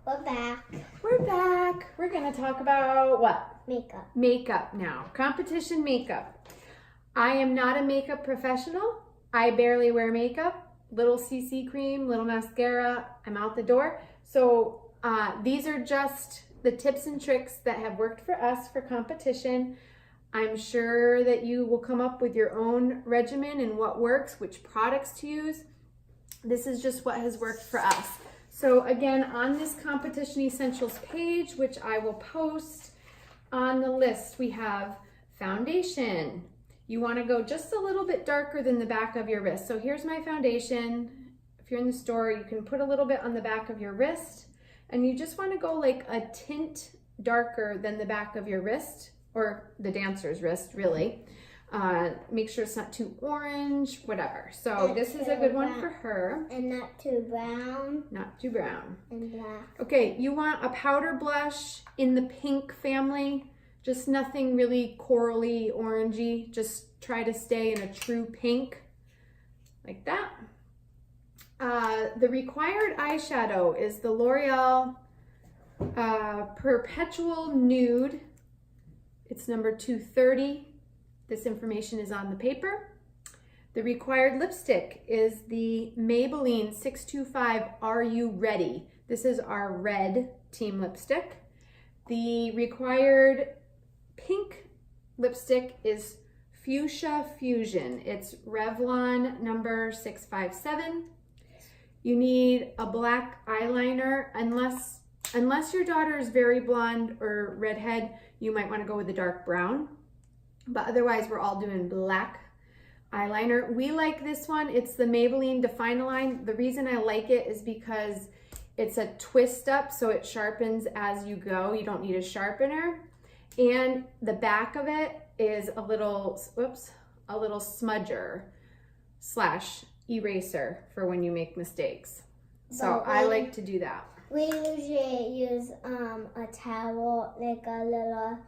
We're back. We're back. We're going to talk about what? Makeup. Makeup now. Competition makeup. I am not a makeup professional. I barely wear makeup. Little CC cream, little mascara. I'm out the door. So these are just the tips and tricks that have worked for us for competition. I'm sure that you will come up with your own regimen and what works, which products to use. This is just what has worked for us. So again, on this Competition Essentials page, which I will post on the list, we have foundation. You want to go just a little bit darker than the back of your wrist. So here's my foundation. If you're in the store, you can put a little bit on the back of your wrist, and you just want to go like a tint darker than the back of your wrist, or the dancer's wrist, really. Make sure it's not too orange, whatever. So this is a good one for her. And not too brown. Not too brown. And black. Okay, you want a powder blush in the pink family. Just nothing really corally, orangey. Just try to stay in a true pink, like that. The required eyeshadow is the L'Oreal Perpetual Nude. It's number 230. This information is on the paper. The required lipstick is the Maybelline 625 Are You Ready? This is our red team lipstick. The required pink lipstick is Fuchsia Fusion. It's Revlon number 657. You need a black eyeliner. Unless your daughter is very blonde or redhead, you might want to go with a dark brown. But otherwise, we're all doing black eyeliner. We like this one. It's the Maybelline Define-A-Line. The reason I like it is because it's a twist up, so it sharpens as you go. You don't need a sharpener. And the back of it is a little smudger / eraser for when you make mistakes. So I like to do that. We usually use a towel, like a little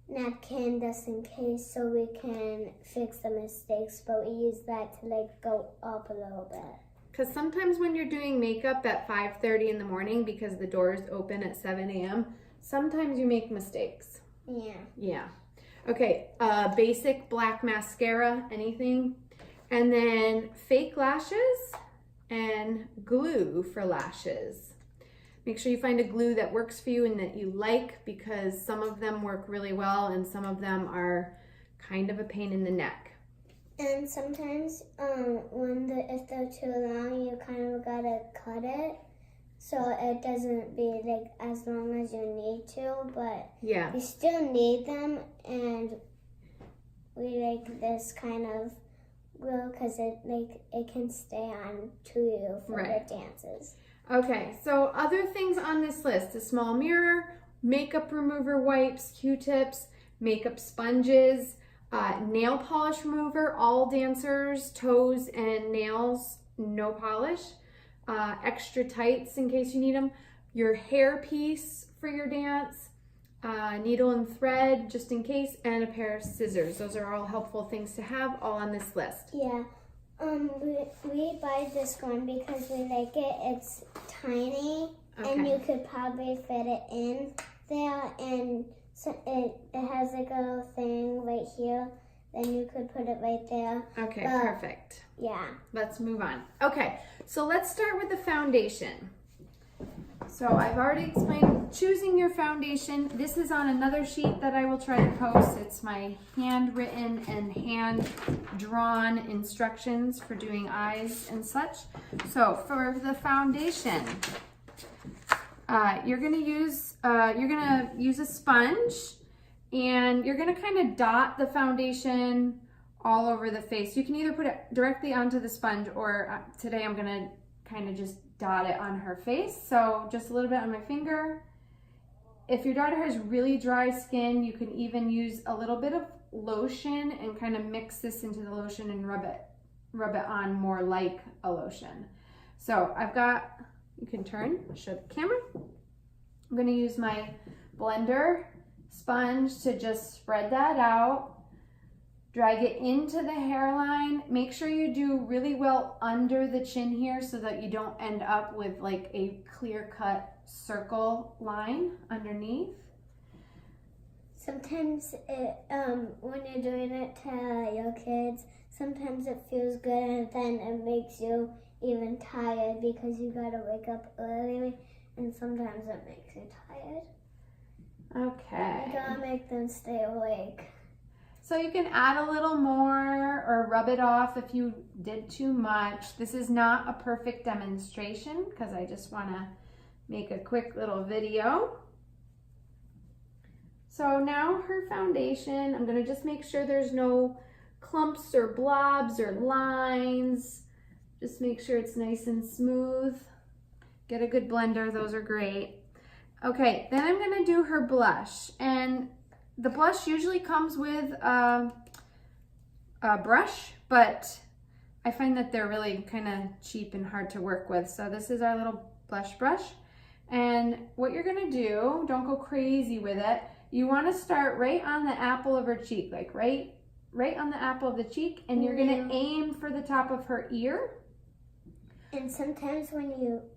napkin, just in case, so we can fix the mistakes, but we use that to like go up a little bit. Because sometimes when you're doing makeup at 5:30 in the morning because the doors open at 7 a.m., sometimes you make mistakes. Yeah. Okay, basic black mascara, anything. And then fake lashes and glue for lashes. Make sure you find a glue that works for you and that you like, because some of them work really well and some of them are kind of a pain in the neck. And sometimes if they're too long, you kind of gotta cut it so it doesn't be like as long as you need to, but yeah, you still need them, and we like this kind of glue because it can stay on to you for the dances. Okay, so other things on this list: a small mirror, makeup remover wipes, Q-tips, makeup sponges, nail polish remover, all dancers, toes and nails, no polish, extra tights in case you need them, your hair piece for your dance, needle and thread just in case, and a pair of scissors. Those are all helpful things to have, all on this list. Yeah. We buy this one because we like it. It's tiny, and you could probably fit it in there, and so it has like a little thing right here. Then you could put it right there. Okay, perfect. Yeah. Let's move on. Okay, so let's start with the foundation. So I've already explained choosing your foundation. This is on another sheet that I will try to post. It's my handwritten and hand-drawn instructions for doing eyes and such. So for the foundation, you're gonna use a sponge, and you're gonna kind of dot the foundation all over the face. You can either put it directly onto the sponge, or today I'm gonna kind of just dot it on her face. So just a little bit on my finger. If your daughter has really dry skin, you can even use a little bit of lotion and kind of mix this into the lotion and rub it on more like a lotion. So I've got, you can turn, show the camera. I'm gonna use my blender sponge to just spread that out. Drag it into the hairline. Make sure you do really well under the chin here so that you don't end up with like a clear cut circle line underneath. Sometimes when you're doing it to your kids, sometimes it feels good and then it makes you even tired because you gotta wake up early, and sometimes it makes you tired. Okay. You gotta make them stay awake. So you can add a little more or rub it off if you did too much. This is not a perfect demonstration because I just want to make a quick little video. So now her foundation, I'm going to just make sure there's no clumps or blobs or lines. Just make sure it's nice and smooth. Get a good blender, those are great. Okay, then I'm going to do her blush, and the blush usually comes with a brush, but I find that they're really kind of cheap and hard to work with. So this is our little blush brush. And what you're gonna do, don't go crazy with it. You wanna start right on the apple of her cheek, like right on the apple of the cheek, and you're gonna aim for the top of her ear. And sometimes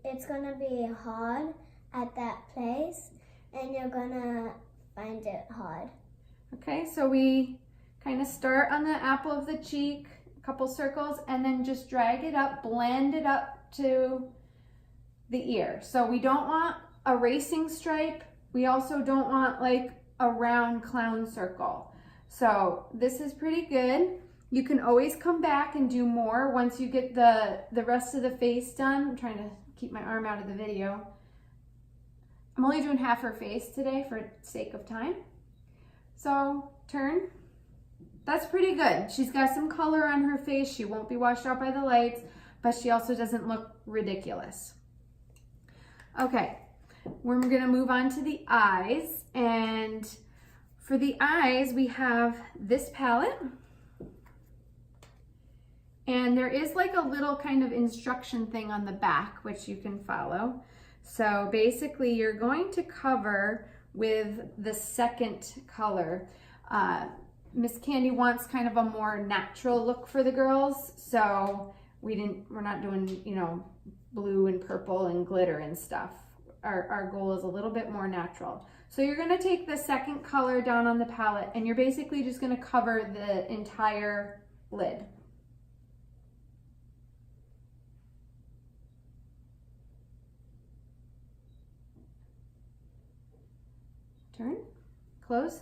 it's gonna be hard at that place, and you're gonna find it hard. Okay, so we kind of start on the apple of the cheek, a couple circles, and then just drag it up, blend it up to the ear. So we don't want a racing stripe. We also don't want like a round clown circle. So this is pretty good. You can always come back and do more once you get the rest of the face done. I'm trying to keep my arm out of the video. I'm only doing half her face today for sake of time. So turn. That's pretty good. She's got some color on her face. She won't be washed out by the lights, but she also doesn't look ridiculous. Okay, we're gonna move on to the eyes. And for the eyes, we have this palette. And there is like a little kind of instruction thing on the back, which you can follow. So basically you're going to cover with the second color. Miss Candy wants kind of a more natural look for the girls, so we're not doing, you know, blue and purple and glitter and stuff. Our goal is a little bit more natural. So you're gonna take the second color down on the palette, and you're basically just gonna cover the entire lid. Turn, close.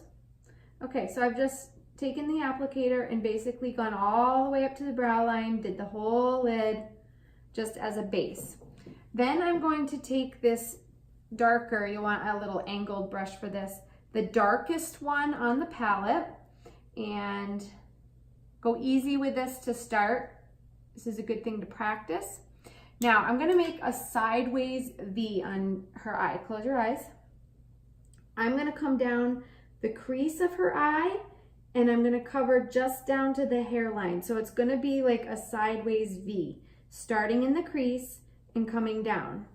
Okay, so I've just taken the applicator and basically gone all the way up to the brow line, did the whole lid just as a base. Then I'm going to take this darker, you want a little angled brush for this, the darkest one on the palette, and go easy with this to start. This is a good thing to practice. Now I'm gonna make a sideways V on her eye. Close your eyes. I'm gonna come down the crease of her eye, and I'm gonna cover just down to the hairline. So it's gonna be like a sideways V, starting in the crease and coming down.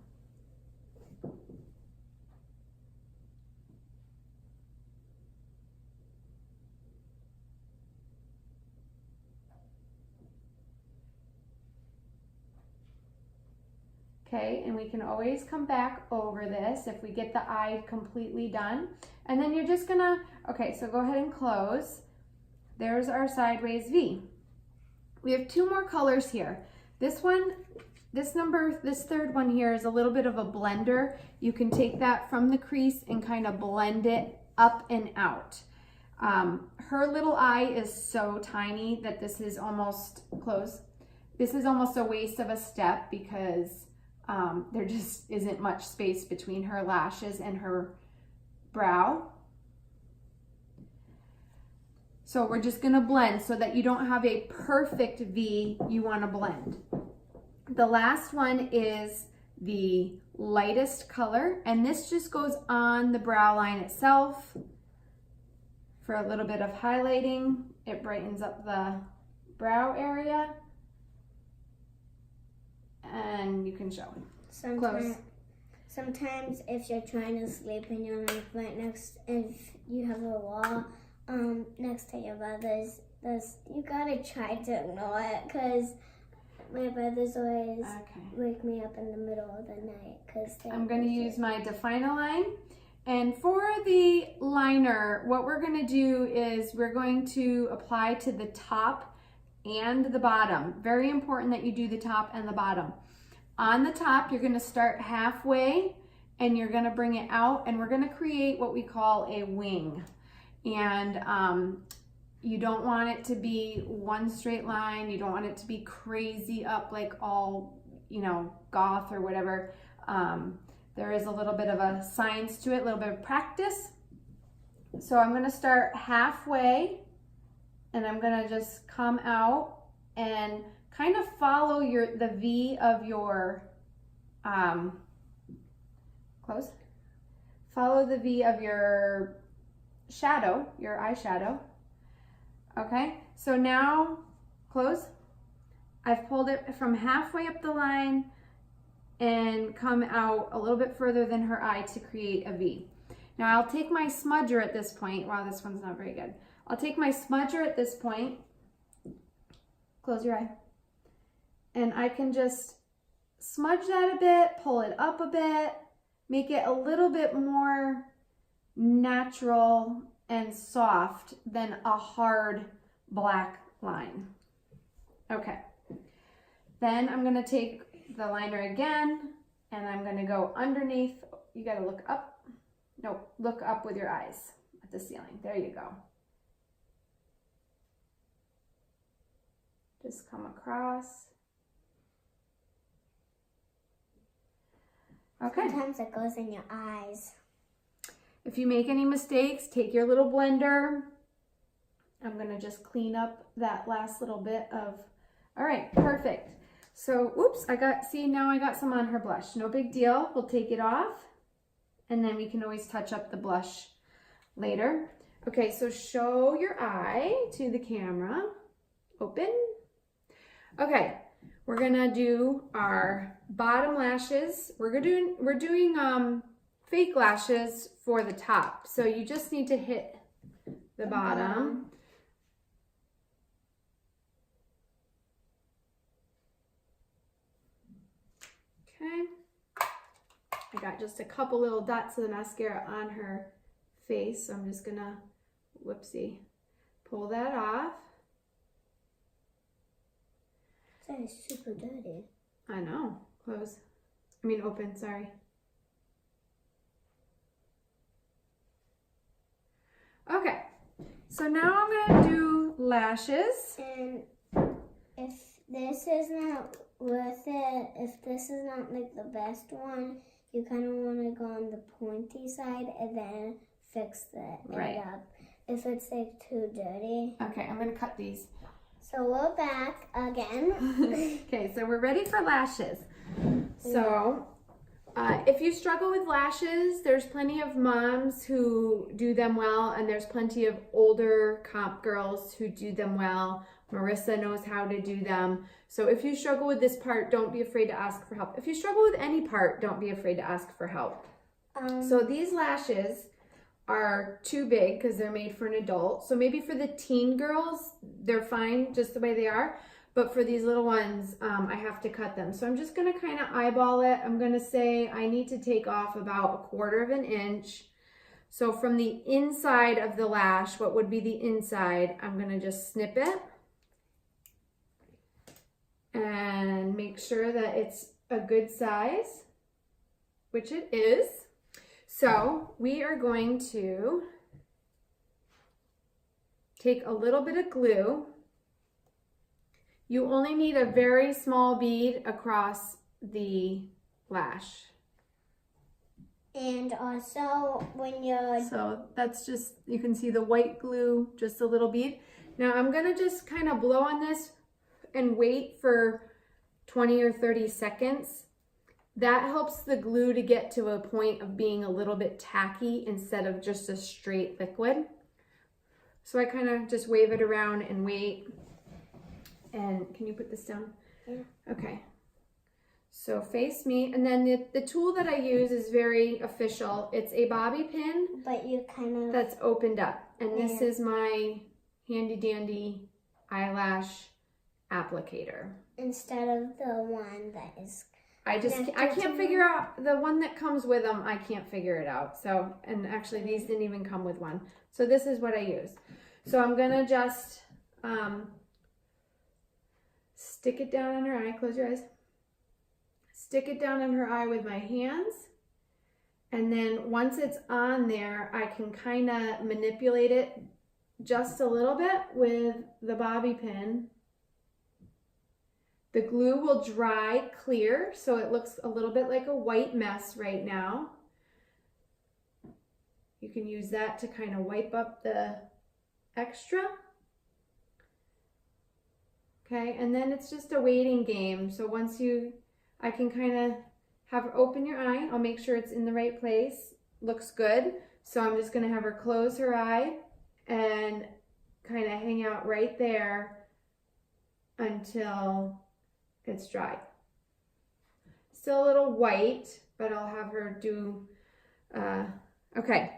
Okay, and we can always come back over this if we get the eye completely done. And then you're just gonna, okay, so go ahead and close. There's our sideways V. We have two more colors here. This one, this third one here is a little bit of a blender. You can take that from the crease and kind of blend it up and out. Her little eye is so tiny that this is almost, close. This is almost a waste of a step because there just isn't much space between her lashes and her brow. So we're just gonna blend so that you don't have a perfect V, you wanna blend. The last one is the lightest color, and this just goes on the brow line itself for a little bit of highlighting. It brightens up the brow area. And you can show. Sometimes if you're trying to sleep and you're like right next, if you have a wall next to your brothers, you gotta try to ignore it, because my brothers always Okay. wake me up in the middle of the night because I'm going to use my Define-A-Line. And for the liner, what we're going to do is we're going to apply to the top and the bottom. Very important that you do the top and the bottom. On the top, you're going to start halfway and you're going to bring it out, and we're going to create what we call a wing. And you don't want it to be one straight line. You don't want it to be crazy up like all, you know, goth or whatever. There is a little bit of a science to it, a little bit of practice. So I'm going to start halfway and I'm going to just come out and kind of follow the V of your, close. Follow the V of your shadow, your eyeshadow. Okay, so now close. I've pulled it from halfway up the line and come out a little bit further than her eye to create a V. Now I'll take my smudger at this point. Wow, this one's not very good. I'll take my smudger at this point. Close your eye. And I can just smudge that a bit, pull it up a bit, make it a little bit more natural and soft than a hard black line. Okay. Then I'm gonna take the liner again and I'm gonna go underneath. You gotta look up. No, look up with your eyes at the ceiling. There you go. Just come across. Okay. Sometimes it goes in your eyes. If you make any mistakes, take your little blender. I'm gonna just clean up that last little bit of, all right, perfect. So, oops, now I got some on her blush. No big deal, we'll take it off and then we can always touch up the blush later. Okay, so show your eye to the camera. Open. Okay, we're gonna do our bottom lashes. We're doing fake lashes for the top. So you just need to hit the bottom. Okay. I got just a couple little dots of the mascara on her face. So I'm just gonna, whoopsie, pull that off. That is super dirty. I know. Close. I mean open, sorry. Okay, so now I'm gonna do lashes. And if this is not worth it, if this is not like the best one, you kind of want to go on the pointy side and then fix it up. If it's like too dirty. Okay, I'm gonna cut these. So we're back again. Okay, so we're ready for lashes. So if you struggle with lashes, there's plenty of moms who do them well, and there's plenty of older comp girls who do them well. Marissa knows how to do them. So if you struggle with this part, don't be afraid to ask for help. If you struggle with any part, don't be afraid to ask for help. So these lashes are too big because they're made for an adult. So maybe for the teen girls, they're fine just the way they are. But for these little ones, I have to cut them. So I'm just gonna kind of eyeball it. I'm gonna say I need to take off about 1/4 of an inch. So from the inside of the lash, what would be the inside, I'm gonna just snip it and make sure that it's a good size, which it is. So we are going to take a little bit of glue. You only need a very small bead across the lash. And also when you're... So that's just, you can see the white glue, just a little bead. Now I'm gonna just kind of blow on this and wait for 20 or 30 seconds. That helps the glue to get to a point of being a little bit tacky instead of just a straight liquid. So I kind of just wave it around and wait. And can you put this down? Yeah. Okay. So face me. And then the tool that I use is very official. It's a bobby pin. But you kind of... That's opened up. And this is my handy dandy eyelash applicator. Instead of the one that is... I can't figure out the one that comes with them. I can't figure it out. So, and actually these didn't even come with one. So this is what I use. So I'm going to just stick it down in her eye. Close your eyes. Stick it down in her eye with my hands. And then once it's on there, I can kind of manipulate it just a little bit with the bobby pin. The glue will dry clear, so it looks a little bit like a white mess right now. You can use that to kind of wipe up the extra. Okay, and then it's just a waiting game. So once I can kind of have her open your eye. I'll make sure it's in the right place. Looks good. So I'm just gonna have her close her eye and kind of hang out right there until it's dry. Still a little white, but I'll have her do, okay.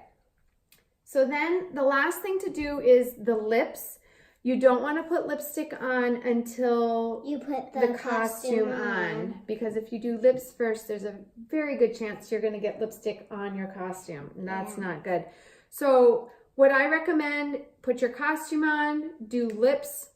So then the last thing to do is the lips. You don't want to put lipstick on until you put the costume on, because if you do lips first, there's a very good chance you're going to get lipstick on your costume, and that's not good. So what I recommend, put your costume on, do lips,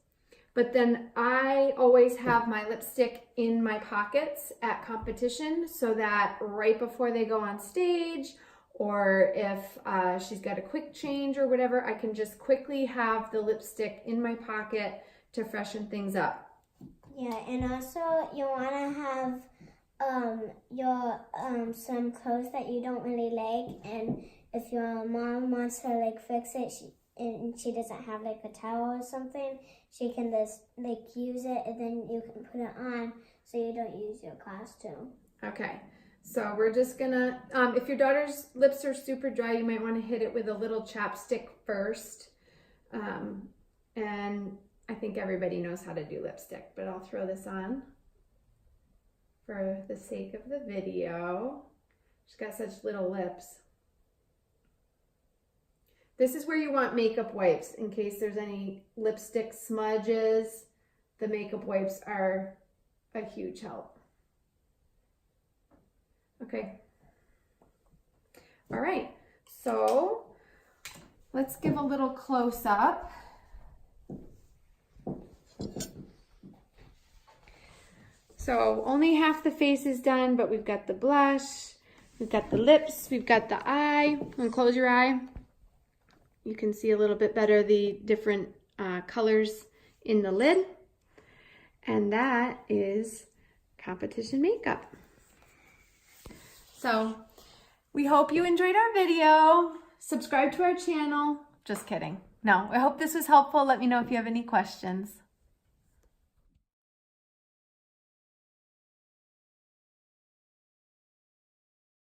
but then I always have my lipstick in my pockets at competition so that right before they go on stage, or if she's got a quick change or whatever, I can just quickly have the lipstick in my pocket to freshen things up. Yeah, and also you want to have your some clothes that you don't really like, and if your mom wants to like fix it, and she doesn't have like a towel or something, she can just like use it, and then you can put it on so you don't use your costume. Okay, so we're just gonna, if your daughter's lips are super dry, you might want to hit it with a little chapstick first. And I think everybody knows how to do lipstick, but I'll throw this on for the sake of the video. She's got such little lips. This is where you want makeup wipes in case there's any lipstick smudges. The makeup wipes are a huge help. Okay. All right. So let's give a little close up. So only half the face is done, but we've got the blush, we've got the lips, we've got the eye. And close your eye. You can see a little bit better the different colors in the lid. And that is competition makeup. So we hope you enjoyed our video. Subscribe to our channel. Just kidding. No, I hope this was helpful. Let me know if you have any questions.